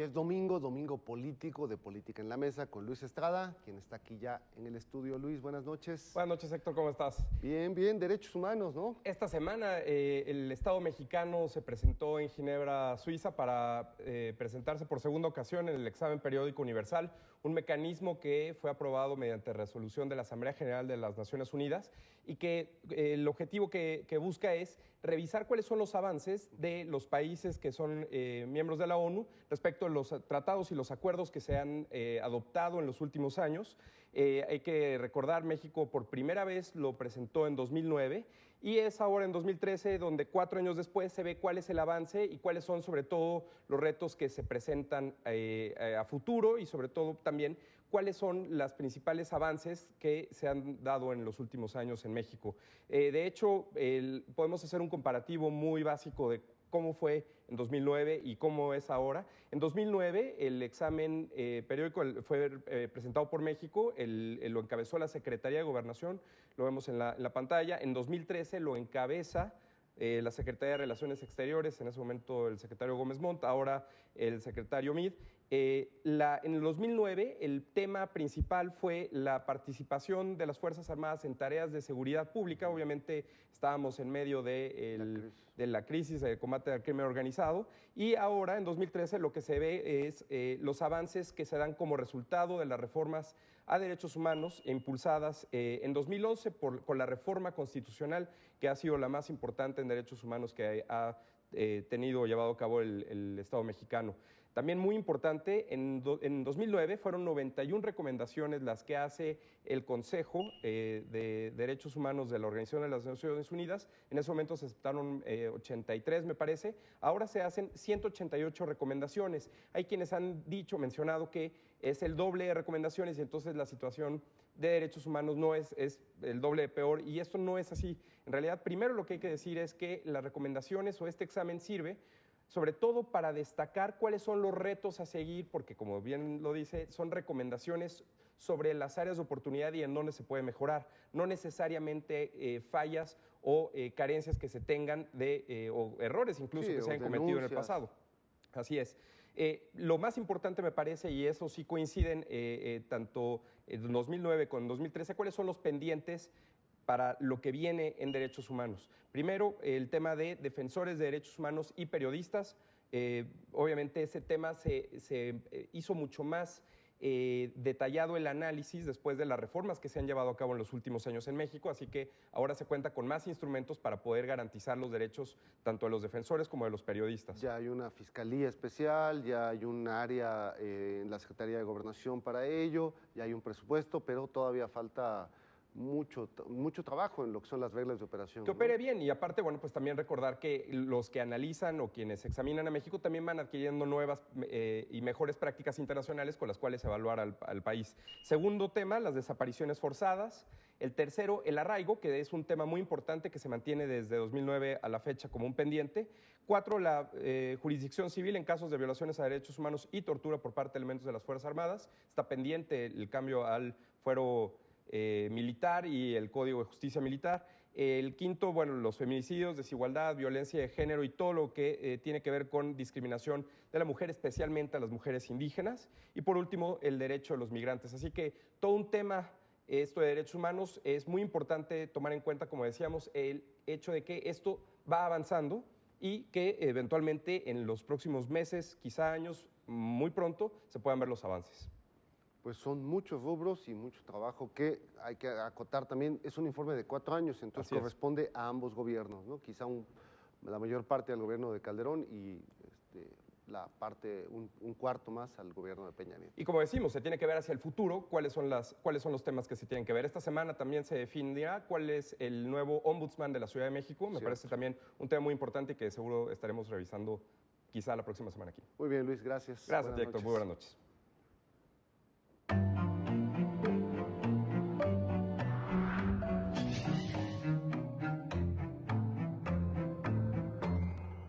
es domingo, domingo político de Política en la Mesa con Luis Estrada, quien está aquí ya en el estudio. Luis, buenas noches. Buenas noches, Héctor, ¿cómo estás? Bien, bien, derechos humanos, ¿no? Esta semana el Estado mexicano se presentó en Ginebra, Suiza, para presentarse por segunda ocasión en el examen periódico universal, un mecanismo que fue aprobado mediante resolución de la Asamblea General de las Naciones Unidas y que el objetivo que busca es revisar cuáles son los avances de los países que son miembros de la ONU respecto a los tratados y los acuerdos que se han adoptado en los últimos años. Hay que recordar, México por primera vez lo presentó en 2009 y es ahora en 2013 donde 4 años después se ve cuál es el avance y cuáles son sobre todo los retos que se presentan a futuro y sobre todo también cuáles son los principales avances que se han dado en los últimos años en México. De hecho, podemos hacer un comparativo muy básico de cómo fue en 2009 y cómo es ahora. En 2009 el examen periódico fue presentado por México, lo encabezó la Secretaría de Gobernación, lo vemos en la pantalla. En 2013 lo encabeza la Secretaría de Relaciones Exteriores, en ese momento el secretario Gómez Montt, ahora el secretario Meade. En el 2009 el tema principal fue la participación de las Fuerzas Armadas en tareas de seguridad pública. Obviamente estábamos en medio de la crisis de combate al crimen organizado y ahora en 2013 lo que se ve es los avances que se dan como resultado de las reformas a derechos humanos impulsadas en 2011 con la reforma constitucional que ha sido la más importante en derechos humanos que ha tenido o llevado a cabo el Estado mexicano. También muy importante, en 2009 fueron 91 recomendaciones las que hace el Consejo de Derechos Humanos de la Organización de las Naciones Unidas. En ese momento se aceptaron 83, me parece. Ahora se hacen 188 recomendaciones. Hay quienes han mencionado que es el doble de recomendaciones y entonces la situación de derechos humanos no es el doble de peor, y esto no es así. En realidad, primero lo que hay que decir es que las recomendaciones o este examen sirve sobre todo para destacar cuáles son los retos a seguir, porque como bien lo dice, son recomendaciones sobre las áreas de oportunidad y en dónde se puede mejorar, no necesariamente fallas o carencias que se tengan o errores incluso que se hayan cometido en el pasado. Así es. Lo más importante me parece, y eso sí coinciden tanto en 2009 como en 2013, cuáles son los pendientes para lo que viene en derechos humanos. Primero, el tema de defensores de derechos humanos y periodistas. Obviamente ese tema se hizo mucho más detallado el análisis después de las reformas que se han llevado a cabo en los últimos años en México, así que ahora se cuenta con más instrumentos para poder garantizar los derechos tanto de los defensores como de los periodistas. Ya hay una fiscalía especial, ya hay un área en la Secretaría de Gobernación para ello, ya hay un presupuesto, pero todavía falta mucho trabajo en lo que son las reglas de operación. Que opere bien, y aparte, bueno, pues también recordar que los que analizan o quienes examinan a México también van adquiriendo nuevas y mejores prácticas internacionales con las cuales evaluar al país. Segundo tema, las desapariciones forzadas. El tercero, el arraigo, que es un tema muy importante que se mantiene desde 2009 a la fecha como un pendiente. 4, la jurisdicción civil en casos de violaciones a derechos humanos y tortura por parte de elementos de las Fuerzas Armadas. Está pendiente el cambio al fuero militar y el Código de Justicia Militar. El quinto, bueno, los feminicidios, desigualdad, violencia de género y todo lo que tiene que ver con discriminación de la mujer, especialmente a las mujeres indígenas. Y por último, el derecho de los migrantes. Así que todo un tema, esto de derechos humanos, es muy importante tomar en cuenta, como decíamos, el hecho de que esto va avanzando y que eventualmente en los próximos meses, quizá años, muy pronto, se puedan ver los avances. Pues son muchos rubros y mucho trabajo que hay que acotar también. Es un informe de 4 años, entonces corresponde a ambos gobiernos, ¿no? Quizá la mayor parte al gobierno de Calderón y un cuarto más al gobierno de Peña Nieto. Y como decimos, se tiene que ver hacia el futuro cuáles son los temas que se tienen que ver. Esta semana también se definirá cuál es el nuevo ombudsman de la Ciudad de México. Me parece también un tema muy importante que seguro estaremos revisando quizá la próxima semana aquí. Muy bien, Luis, gracias. Gracias, Héctor. Muy buenas noches.